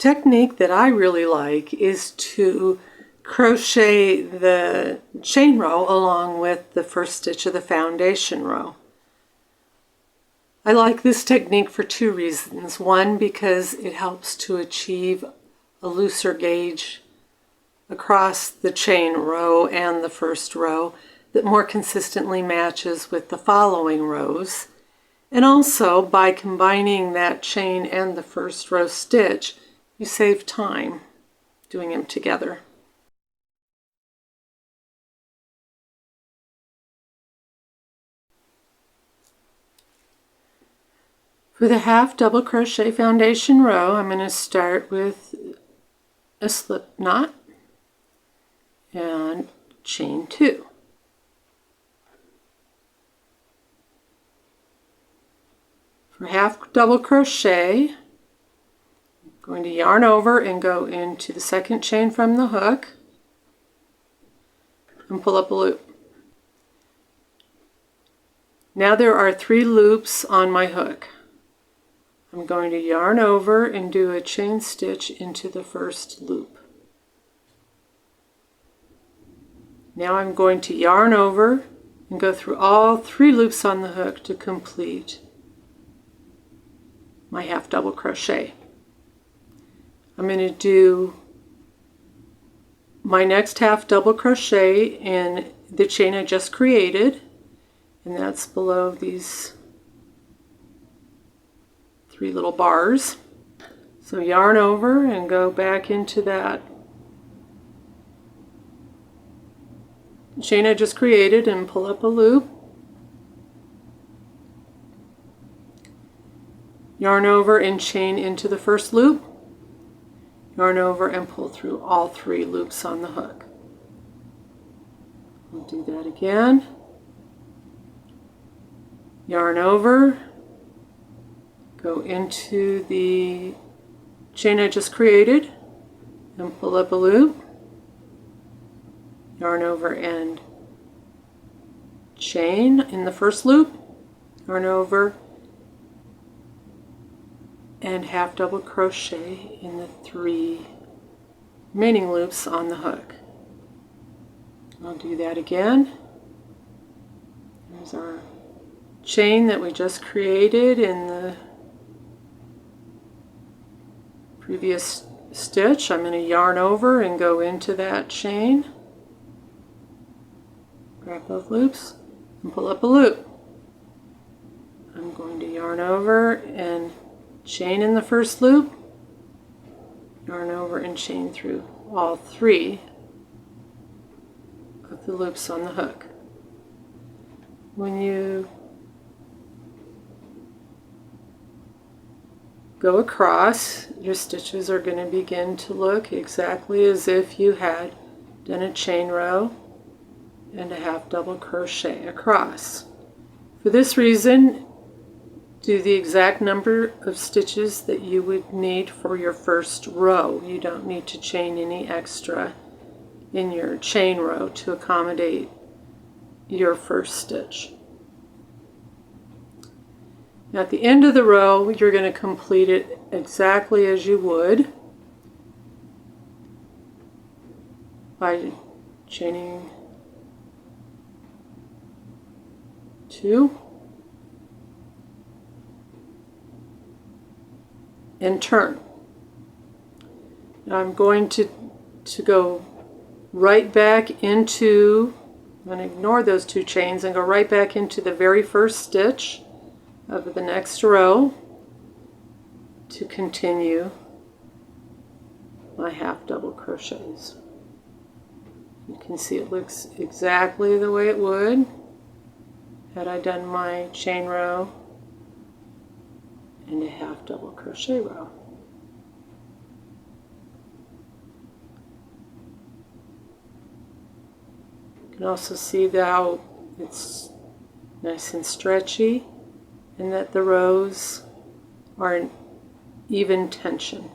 technique that I really like is to crochet the chain row along with the first stitch of the foundation row. I like this technique for two reasons. One, because it helps to achieve a looser gauge across the chain row and the first row that more consistently matches with the following rows. And also, by combining that chain and the first row stitch, you save time doing them together. For the half double crochet foundation row, I'm going to start with a slip knot and chain 2. For half double crochet, I'm going to yarn over and go into the second chain from the hook and pull up a loop. Now there are 3 loops on my hook. I'm going to yarn over and do a chain stitch into the first loop. Now I'm going to yarn over and go through all 3 loops on the hook to complete my half double crochet. I'm going to do my next half double crochet in the chain I just created, and that's below these 3 little bars. So yarn over and go back into that chain I just created and pull up a loop. Yarn over and chain into the first loop. Yarn over and pull through all 3 loops on the hook. We'll do that again. Yarn over, go into the chain I just created and pull up a loop. Yarn over and chain in the first loop. Yarn over and half double crochet in the 3 remaining loops on the hook. I'll do that again. There's our chain that we just created in the previous stitch. I'm going to yarn over and go into that chain, grab both loops and pull up a loop. I'm going to yarn over and chain in the first loop, yarn over and chain through all 3 of the loops on the hook. When you go across, your stitches are going to begin to look exactly as if you had done a chain row and a half double crochet across. For this reason, do the exact number of stitches that you would need for your first row. You don't need to chain any extra in your chain row to accommodate your first stitch. Now at the end of the row, you're going to complete it exactly as you would by chaining 2 and turn. Now I'm going to go right back into, I'm going to ignore those 2 chains and go right back into the very first stitch of the next row to continue my half double crochets. You can see it looks exactly the way it would had I done my chain row and a half double crochet row. You can also see how it's nice and stretchy and that the rows are in even tension.